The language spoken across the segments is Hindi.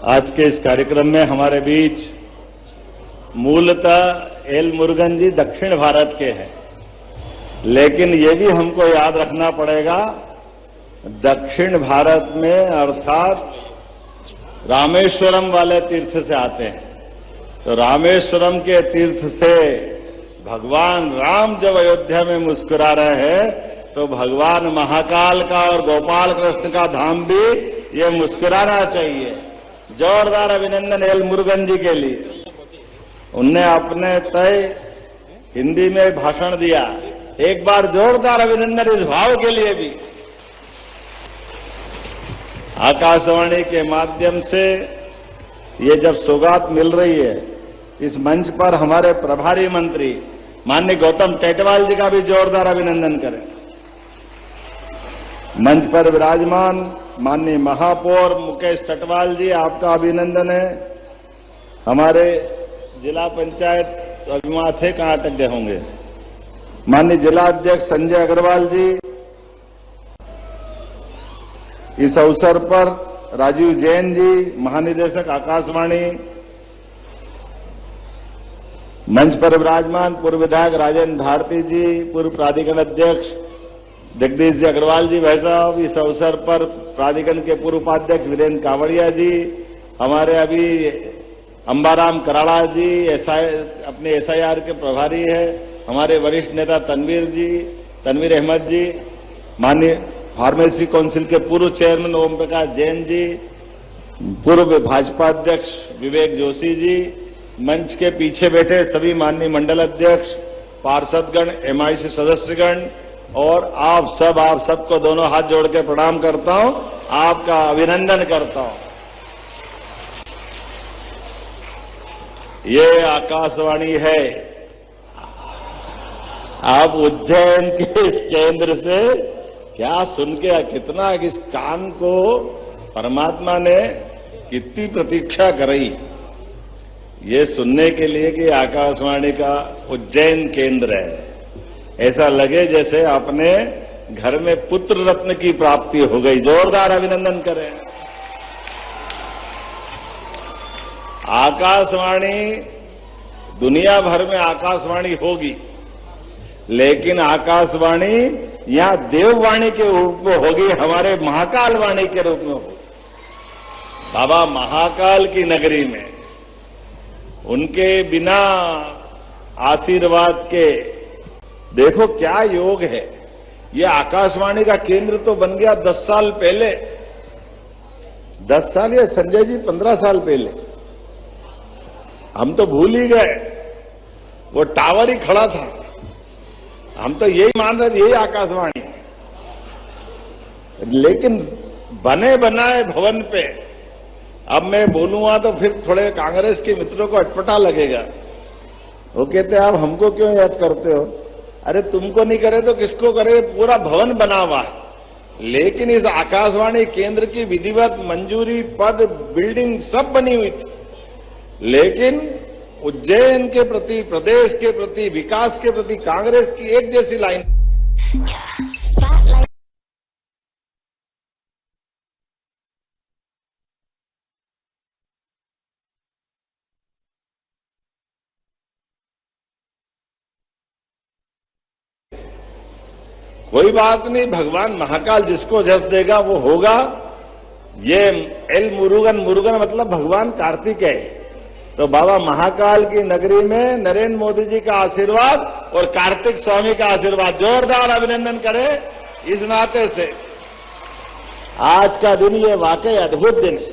आज के इस कार्यक्रम में हमारे बीच मूलतः एल मुरुगन जी दक्षिण भारत के हैं, लेकिन ये भी हमको याद रखना पड़ेगा, दक्षिण भारत में अर्थात रामेश्वरम वाले तीर्थ से आते हैं। तो रामेश्वरम के तीर्थ से भगवान राम जब अयोध्या में मुस्कुरा रहे हैं, तो भगवान महाकाल का और गोपाल कृष्ण का धाम भी ये मुस्कुराना चाहिए। जोरदार अभिनंदन एल मुरुगन जी के लिए। उनने अपने तय हिंदी में भाषण दिया, एक बार जोरदार अभिनंदन इस भाव के लिए भी। आकाशवाणी के माध्यम से ये जब सौगात मिल रही है, इस मंच पर हमारे प्रभारी मंत्री माननीय गौतम टेटवाल जी का भी जोरदार अभिनंदन करें। मंच पर विराजमान माननीय महापौर मुकेश टटवाल जी, आपका अभिनंदन है। हमारे जिला पंचायत तो अभी वहां थे, कहां अटक गए होंगे, माननीय जिला अध्यक्ष संजय अग्रवाल जी। इस अवसर पर राजीव जैन जी, महानिदेशक आकाशवाणी। मंच पर विराजमान पूर्व विधायक राजेंद्र भारती जी, पूर्व प्राधिकरण अध्यक्ष जगदीश जी अग्रवाल जी भाई साहब। इस अवसर पर प्राधिकरण के पूर्व उपाध्यक्ष वीरेंद्र कावड़िया जी, हमारे अभी अंबाराम कराड़ा जी अपने एसआईआर के प्रभारी है, हमारे वरिष्ठ नेता तनवीर अहमद जी, माननीय फार्मेसी काउंसिल के पूर्व चेयरमैन ओम प्रकाश जैन जी, पूर्व भाजपा अध्यक्ष विवेक जोशी जी, मंच के पीछे बैठे सभी माननीय मंडल अध्यक्ष, पार्षदगण, एमआईसी सदस्यगण और आप सबको दोनों हाथ जोड़ के प्रणाम करता हूं, आपका अभिनंदन करता हूं। ये आकाशवाणी है। आप उज्जैन के इस केंद्र से क्या सुन के कितना इस कान को परमात्मा ने कितनी प्रतीक्षा कराई, ये सुनने के लिए कि आकाशवाणी का उज्जैन केंद्र है। ऐसा लगे जैसे अपने घर में पुत्र रत्न की प्राप्ति हो गई। जोरदार अभिनंदन करें। आकाशवाणी, दुनिया भर में आकाशवाणी होगी, लेकिन आकाशवाणी यहां देववाणी के रूप में होगी, हमारे महाकाल वाणी के रूप में होगी। बाबा महाकाल की नगरी में उनके बिना आशीर्वाद के देखो क्या योग है। ये आकाशवाणी का केंद्र तो बन गया 10 साल पहले, 10 साल या संजय जी 15 साल पहले। हम तो भूल ही गए, वो टावर ही खड़ा था, हम तो यही मान रहे थे यही आकाशवाणी। लेकिन बने बनाए भवन पे अब मैं बोलूंगा तो फिर थोड़े कांग्रेस के मित्रों को अटपटा लगेगा। वो कहते आप हमको क्यों याद करते हो? अरे तुमको नहीं करे तो किसको करे? पूरा भवन बना हुआ है। लेकिन इस आकाशवाणी केंद्र की विधिवत मंजूरी, पद, बिल्डिंग सब बनी हुई थी, लेकिन उज्जैन के प्रति, प्रदेश के प्रति, विकास के प्रति कांग्रेस की एक जैसी लाइन। कोई बात नहीं, भगवान महाकाल जिसको जस देगा वो होगा। ये एल मुरुगन मतलब भगवान कार्तिकेय। तो बाबा महाकाल की नगरी में नरेंद्र मोदी जी का आशीर्वाद और कार्तिक स्वामी का आशीर्वाद। जोरदार अभिनंदन करें इस नाते से। आज का दिन ये वाकई अद्भुत दिन है।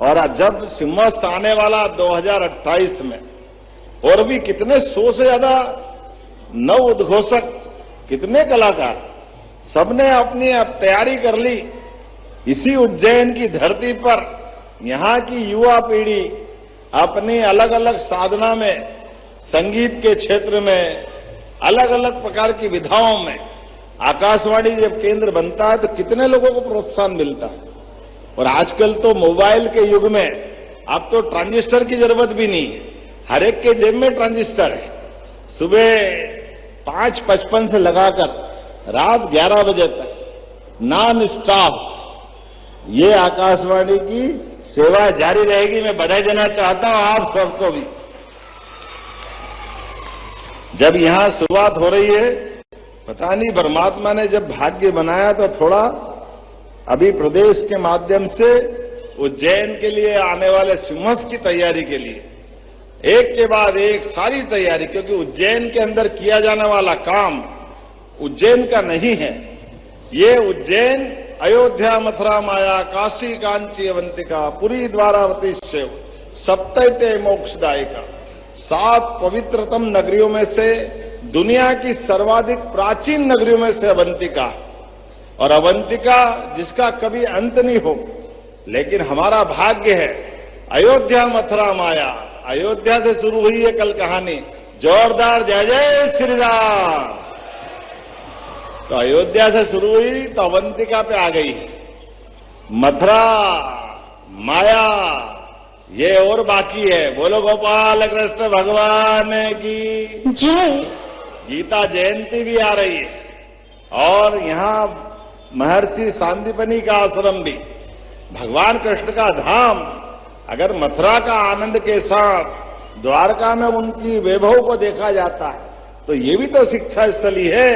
और जब सिंहस्थ आने वाला 2028 में, और भी कितने 100 से ज्यादा नव उद्घोषक, कितने कलाकार, सबने अपनी अब तैयारी कर ली। इसी उज्जैन की धरती पर यहां की युवा पीढ़ी अपनी अलग अलग साधना में, संगीत के क्षेत्र में, अलग अलग प्रकार की विधाओं में आकाशवाणी जब केंद्र बनता है तो कितने लोगों को प्रोत्साहन मिलता है। और आजकल तो मोबाइल के युग में अब तो ट्रांजिस्टर की जरूरत भी नहीं है, हर एक के जेब में ट्रांजिस्टर है। सुबह 5:55 से लगाकर रात 11 बजे तक नॉन स्टॉप ये आकाशवाणी की सेवा जारी रहेगी। मैं बधाई देना चाहता हूं आप सबको भी। जब यहां शुरुआत हो रही है, पता नहीं परमात्मा ने जब भाग्य बनाया तो थोड़ा अभी प्रदेश के माध्यम से उज्जैन के लिए आने वाले सिंहस्थ की तैयारी के लिए एक के बाद एक सारी तैयारी, क्योंकि उज्जैन के अंदर किया जाने वाला काम उज्जैन का नहीं है। ये उज्जैन अयोध्या, मथुरा, माया, काशी, कांची, अवंतिका, पुरी, द्वारावती, शिव, सप्तैते मोक्षदायिका, 7 पवित्रतम नगरियों में से दुनिया की सर्वाधिक प्राचीन नगरियों में से अवंतिका, और अवंतिका जिसका कभी अंत नहीं हो। लेकिन हमारा भाग्य है अयोध्या, मथुरा, माया। अयोध्या से शुरू हुई है कल कहानी, जोरदार जय जय श्री राम। तो अयोध्या से शुरू हुई तो अवंतिका पे आ गई, मथुरा, माया, ये और बाकी है। बोलो गोपाल कृष्ण भगवान की जय। गीता जयंती भी आ रही है और यहां महर्षि सांदीपनि का आश्रम भी, भगवान कृष्ण का धाम। अगर मथुरा का आनंद के साथ द्वारका में उनकी वैभव को देखा जाता है तो ये भी तो शिक्षा स्थली है।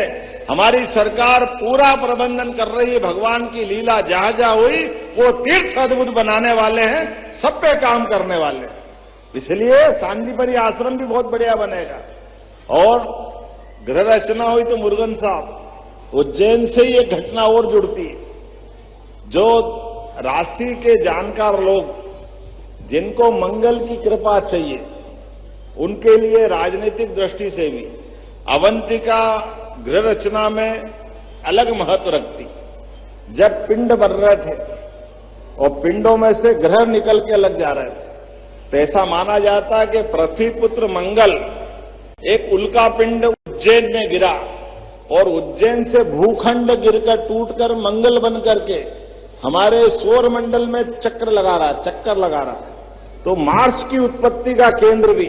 हमारी सरकार पूरा प्रबंधन कर रही है। भगवान की लीला जहां जहां हुई वो तीर्थ अद्भुत बनाने वाले हैं, सब पे काम करने वाले हैं। इसलिए सांदीपनि आश्रम भी बहुत बढ़िया बनेगा। और गृह रचना हुई तो मुरुगन साहब, उज्जैन से ही एक घटना और जुड़ती है। जो राशि के जानकार लोग जिनको मंगल की कृपा चाहिए, उनके लिए राजनीतिक दृष्टि से भी अवंतिका गृह रचना में अलग महत्व रखती। जब पिंड बन रहे थे और पिंडों में से ग्रह निकल के अलग जा रहे थे, तो ऐसा माना जाता है कि पृथ्वीपुत्र मंगल एक उल्का पिंड उज्जैन में गिरा और उज्जैन से भूखंड गिरकर टूटकर मंगल बन करके हमारे सौर मंडल में चक्कर लगा रहा है। तो मार्स की उत्पत्ति का केंद्र भी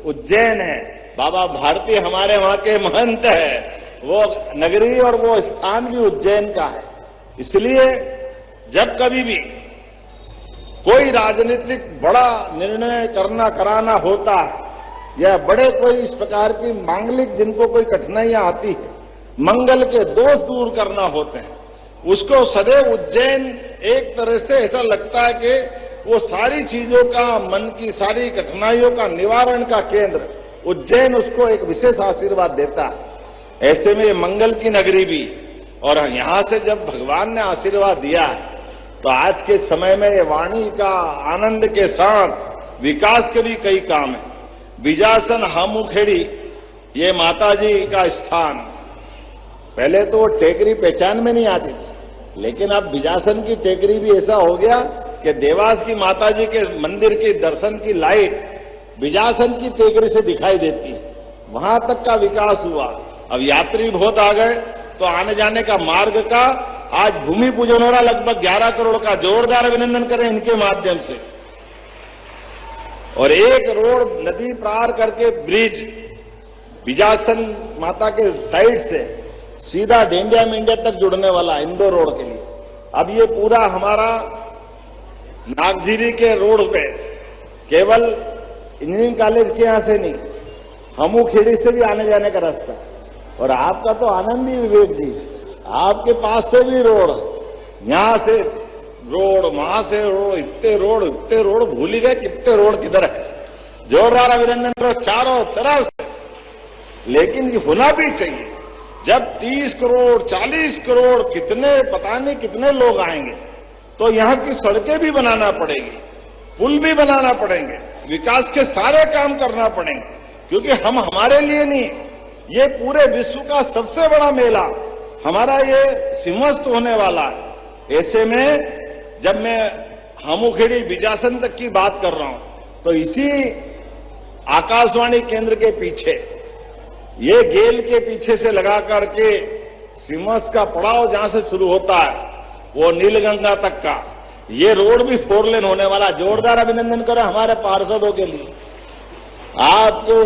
उज्जैन है। बाबा भारती हमारे वहां के महंत है, वो नगरी और वो स्थान भी उज्जैन का है। इसलिए जब कभी भी कोई राजनीतिक बड़ा निर्णय कराना होता है या बड़े कोई इस प्रकार की मांगलिक जिनको कोई कठिनाइयां आती है, मंगल के दोष दूर करना होते हैं, उसको सदैव उज्जैन एक तरह से ऐसा लगता है कि वो सारी चीजों का, मन की सारी कठिनाइयों का निवारण का केंद्र उज्जैन उसको एक विशेष आशीर्वाद देता है। ऐसे में ये मंगल की नगरी भी, और यहां से जब भगवान ने आशीर्वाद दिया है तो आज के समय में ये वाणी का आनंद के साथ विकास के भी कई काम है। बिजासन हामुखेड़ी ये माताजी का स्थान, पहले तो वो टेकरी पहचान में नहीं आती थी, लेकिन अब बिजासन की टेकरी भी ऐसा हो गया कि देवास की माताजी के मंदिर के दर्शन की लाइट बिजासन की टेकरी से दिखाई देती है। वहां तक का विकास हुआ। अब यात्री बहुत आ गए तो आने जाने का मार्ग का आज भूमि पूजन हो रहा, लगभग 11 करोड़ का। जोरदार अभिनंदन करें इनके माध्यम से। और एक रोड नदी पार करके ब्रिज बिजासन माता के साइड से सीधा डेंडिया मेंढिया तक जुड़ने वाला इंदौर रोड के लिए। अब ये पूरा हमारा नागझीरी के रोड पे केवल इंजीनियरिंग कॉलेज के यहां से नहीं, हमूखेड़ी से भी आने जाने का रास्ता। और आपका तो आनंद ही विवेक जी, आपके पास से भी रोड, यहां से रोड, वहां से रोड, इतने रोड भूल ही गए कितने रोड किधर है। जोरदार अभिनंदन करो चारों तरफ से। लेकिन ये होना भी चाहिए। जब 30 करोड़ 40 करोड़ कितने पता नहीं कितने लोग आएंगे तो यहां की सड़कें भी बनाना पड़ेगी, पुल भी बनाना पड़ेंगे, विकास के सारे काम करना पड़ेंगे। क्योंकि हम हमारे लिए नहीं, ये पूरे विश्व का सबसे बड़ा मेला हमारा ये सिंहस्थ होने वाला है। ऐसे में जब मैं हामुखेड़ी बिजासन तक की बात कर रहा हूं तो इसी आकाशवाणी केंद्र के पीछे, ये गेल के पीछे से लगा करके सिंहस्थ का पड़ाव जहां से शुरू होता है वो नीलगंगा तक का ये रोड भी 4 लेन होने वाला। जोरदार अभिनंदन करें हमारे पार्षदों के लिए। आपके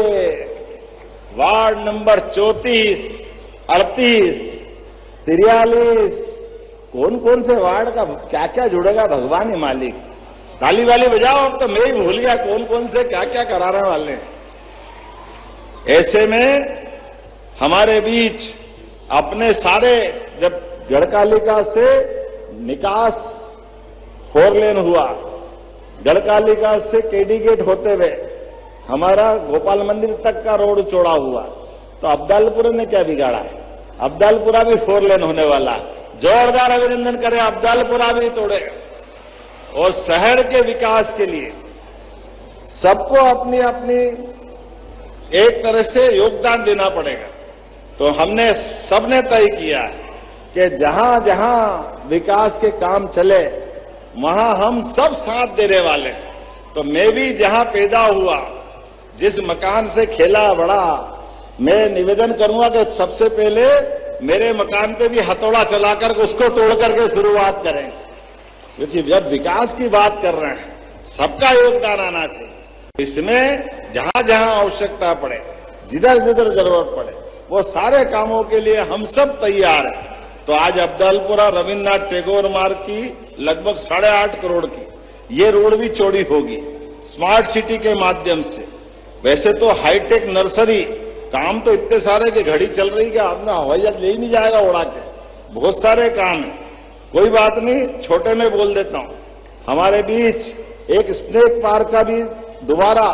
वार्ड नंबर 34, 38, 43 कौन कौन से वार्ड का क्या क्या जुड़ेगा भगवान ही मालिक। ताली वाली बजाओ, अब तो मैं ही भूल गया कौन कौन से क्या क्या कराने वाले हैं। ऐसे में हमारे बीच अपने सारे, जब गढ़कालिका से निकास 4 लेन हुआ, गढ़कालिका से केडी गेट होते हुए हमारा गोपाल मंदिर तक का रोड चौड़ा हुआ, तो अब्दालपुरा ने क्या बिगाड़ा है? अब्दालपुरा भी 4 लेन होने वाला। जोरदार अभिनंदन करें, अब्दालपुरा भी तोड़े। और शहर के विकास के लिए सबको अपनी अपनी एक तरह से योगदान देना पड़ेगा। तो हमने सबने तय किया कि जहां जहां विकास के काम चले वहां हम सब साथ देने वाले। तो मैं भी जहां पैदा हुआ, जिस मकान से खेला बड़ा, मैं निवेदन करूंगा कि सबसे पहले मेरे मकान पे भी हथौड़ा चलाकर उसको तोड़ करके शुरुआत करें, क्योंकि जब विकास की बात कर रहे हैं सबका योगदान आना चाहिए। इसमें जहां जहां आवश्यकता पड़े, जिधर जिधर जरूरत पड़े, वो सारे कामों के लिए हम सब तैयार हैं। तो आज अब्दालपुरा रविन्द्रनाथ टैगोर मार्ग की लगभग 8.5 करोड़ की ये रोड भी चौड़ी होगी स्मार्ट सिटी के माध्यम से। वैसे तो हाईटेक नर्सरी काम तो इतने सारे की घड़ी चल रही है, अपना हवाई जहाज ले ही नहीं जाएगा उड़ा के, बहुत सारे काम है। कोई बात नहीं, छोटे में बोल देता हूं। हमारे बीच एक स्नेक पार्क का भी दोबारा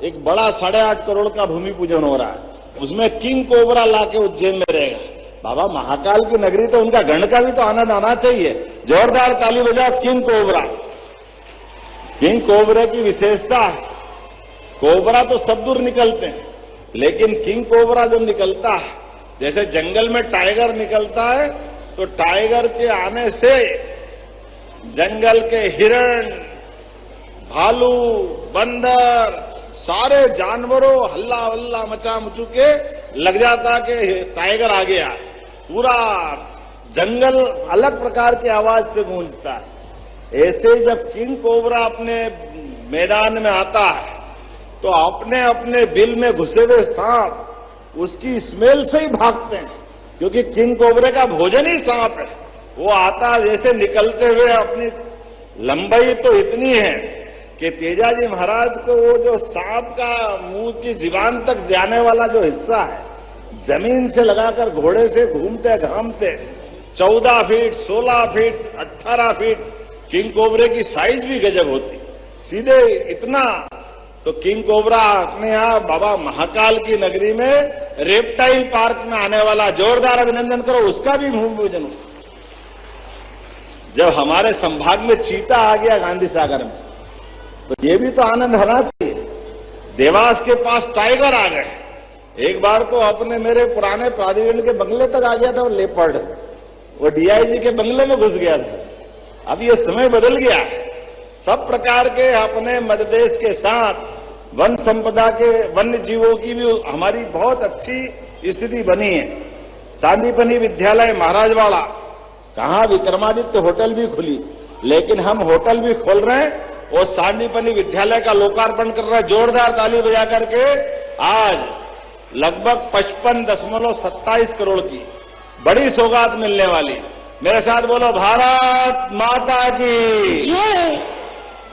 एक बड़ा 8.5 करोड़ का भूमि पूजन हो रहा है। उसमें किंग कोबरा लाके उज्जैन में रहेगा। बाबा महाकाल की नगरी, तो उनका गण का भी तो आनंद आना चाहिए। जोरदार ताली बजाओ किंग कोबरा। किंग कोबरा की विशेषता है, कोबरा तो सब दूर निकलते हैं, लेकिन किंग कोबरा जब निकलता है, जैसे जंगल में टाइगर निकलता है, तो टाइगर के आने से जंगल के हिरण, भालू, बंदर, सारे जानवरों हल्ला वल्ला मचा मुचू के लग जाता कि टाइगर आ गया। पूरा जंगल अलग प्रकार की आवाज से गूंजता है। ऐसे जब किंग कोबरा अपने मैदान में आता है, तो अपने अपने बिल में घुसे हुए सांप उसकी स्मेल से ही भागते हैं, क्योंकि किंग कोबरे का भोजन ही सांप है। वो आता जैसे निकलते हुए, अपनी लंबाई तो इतनी है कि तेजाजी महाराज को वो जो सांप का मुंह की जीवान तक जाने वाला जो हिस्सा है, जमीन से लगाकर घोड़े से घूमते घामते 14 फीट, 16 फीट, 18 फीट किंग कोबरे की साइज भी गजब होती, सीधे इतना। तो किंग कोबरा अपने यहां बाबा महाकाल की नगरी में रेप्टाइल पार्क में आने वाला, जोरदार अभिनंदन करो, उसका भी भूमि पूजन हो। जब हमारे संभाग में चीता आ गया गांधी सागर में, तो ये भी तो आनंद होना चाहिए। देवास के पास टाइगर आ गए। एक बार तो अपने मेरे पुराने प्राधिकरण के बंगले तक आ गया था वो लेपर्ड, वो डीआईजी के बंगले में घुस गया था। अब ये समय बदल गया है। सब प्रकार के अपने मध्य देश के साथ वन संपदा के, वन्य जीवों की भी हमारी बहुत अच्छी स्थिति बनी है। सांदीपनी विद्यालय महाराजवाड़ा, कहां विक्रमादित्य होटल भी खुली, लेकिन हम होटल भी खोल रहे हैं और सांदीपनी विद्यालय का लोकार्पण कर रहे हैं। जोरदार ताली बजा करके आज लगभग 55.27 करोड़ की बड़ी सौगात मिलने वाली। मेरे साथ बोलो, भारत माता की जय,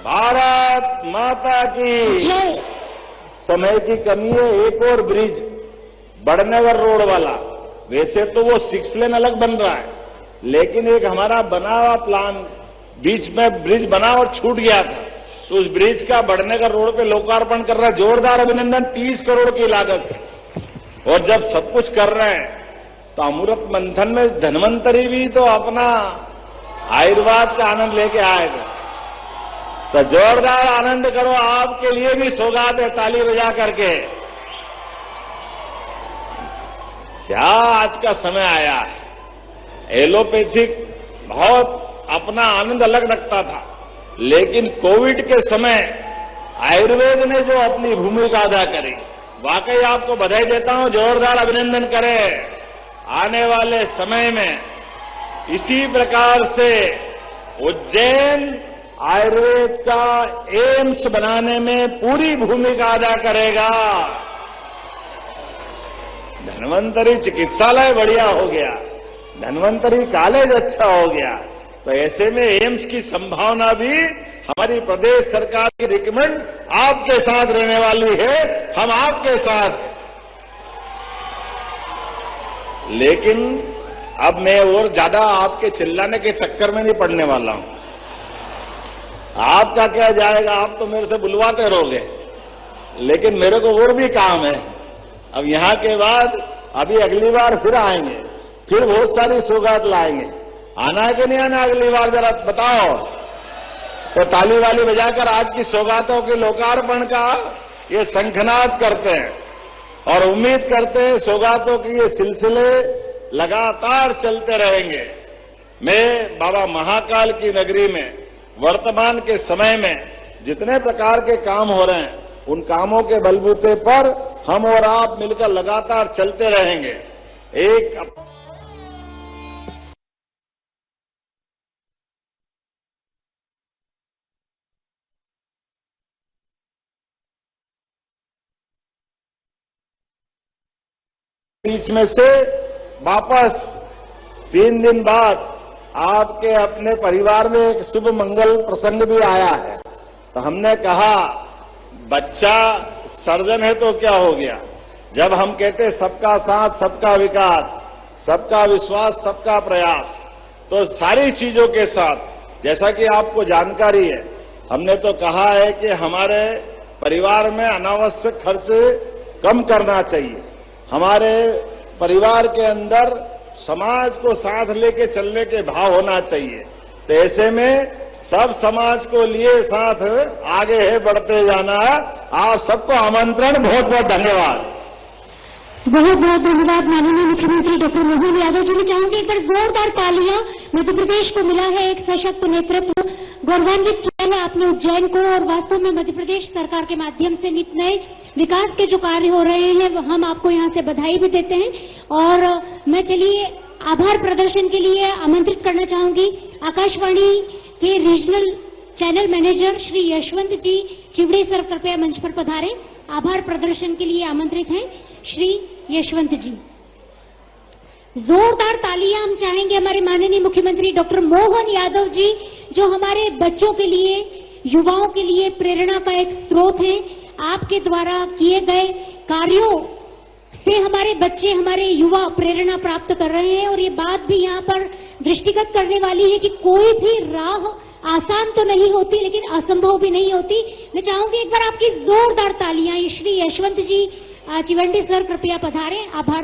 भारत माता की जय। समय की कमी है, एक और ब्रिज बड़नगर रोड वाला, वैसे तो वो 6 लेन अलग बन रहा है, लेकिन एक हमारा बना हुआ प्लान, बीच में ब्रिज बना और छूट गया था, तो उस ब्रिज का बड़नगर रोड पे लोकार्पण कर रहा है। जोरदार अभिनंदन, 30 करोड़ की लागत से। और जब सब कुछ कर रहे हैं, तो अमृत मंथन में धन्वंतरी भी तो अपना आयुर्वेद का आनंद लेके आएगा। तो जोरदार आनंद करो, आपके लिए भी सौगात है, ताली बजा करके। क्या आज का समय आया है। एलोपैथिक बहुत अपना आनंद अलग रखता था, लेकिन कोविड के समय आयुर्वेद ने जो अपनी भूमिका अदा करी, वाकई आपको बधाई देता हूं, जोरदार अभिनंदन करें। आने वाले समय में इसी प्रकार से उज्जैन आयुर्वेद का एम्स बनाने में पूरी भूमिका अदा करेगा। धन्वंतरी चिकित्सालय बढ़िया हो गया, धन्वंतरी कॉलेज अच्छा हो गया, तो ऐसे में एम्स की संभावना भी हमारी प्रदेश सरकार की रिकमेंड आपके साथ रहने वाली है, हम आपके साथ हैं। लेकिन अब मैं और ज्यादा आपके चिल्लाने के चक्कर में नहीं पड़ने वाला हूं। आपका क्या जाएगा, आप तो मेरे से बुलवाते रहोगे, लेकिन मेरे को और भी काम है। अब यहां के बाद अभी अगली बार फिर आएंगे, फिर बहुत सारी सौगात लाएंगे। आना है कि नहीं आना अगली बार, जरा बताओ। तो ताली वाली बजाकर आज की सौगातों के लोकार्पण का ये शंखनाद करते हैं और उम्मीद करते हैं सौगातों के ये सिलसिले लगातार चलते रहेंगे। मैं बाबा महाकाल की नगरी में वर्तमान के समय में जितने प्रकार के काम हो रहे हैं, उन कामों के बलबूते पर हम और आप मिलकर लगातार चलते रहेंगे। एक बीच में से वापस 3 दिन बाद आपके अपने परिवार में एक शुभ मंगल प्रसंग भी आया है। तो हमने कहा बच्चा सर्जन है तो क्या हो गया, जब हम कहते सबका साथ सबका विकास, सबका विश्वास सबका प्रयास, तो सारी चीजों के साथ जैसा कि आपको जानकारी है, हमने तो कहा है कि हमारे परिवार में अनावश्यक खर्च कम करना चाहिए। हमारे परिवार के अंदर समाज को साथ लेके चलने के भाव होना चाहिए। तो ऐसे में सब समाज को लिए साथ आगे है बढ़ते जाना। आप सबको आमंत्रण, बहुत बहुत धन्यवाद। बहुत बहुत धन्यवाद माननीय मुख्यमंत्री डॉक्टर मोहन यादव जी। मैं चाहूंगी एक बार जोरदार तालियां। मध्य प्रदेश को मिला है एक सशक्त नेतृत्व, गौरवान्वित किया है आपने उज्जैन को, और वास्तव में मध्य प्रदेश सरकार के माध्यम से नित नए विकास के जो कार्य हो रहे हैं हम आपको यहां से बधाई भी देते हैं। और मैं चलिए आभार प्रदर्शन के लिए आमंत्रित करना चाहूंगी आकाशवाणी के regional channel manager Shri Yashwant ji Chivde sir, कृपया मंच पर पधारें। आभार प्रदर्शन के लिए आमंत्रित हैं श्री यशवंत जी। जोरदार तालियां हम चाहेंगे हमारे माननीय मुख्यमंत्री डॉक्टर मोहन यादव जी, जो हमारे बच्चों के लिए, युवाओं के लिए प्रेरणा का एक स्रोत है। आपके द्वारा किए गए कार्यों से हमारे बच्चे, हमारे युवा प्रेरणा प्राप्त कर रहे हैं। और ये बात भी यहाँ पर दृष्टिगत करने वाली है कि कोई भी राह आसान तो नहीं होती, लेकिन असंभव भी नहीं होती। मैं चाहूंगी एक बार आपकी जोरदार तालियां। श्री यशवंत जी चिवंडी सर, कृपया पधारें। आभार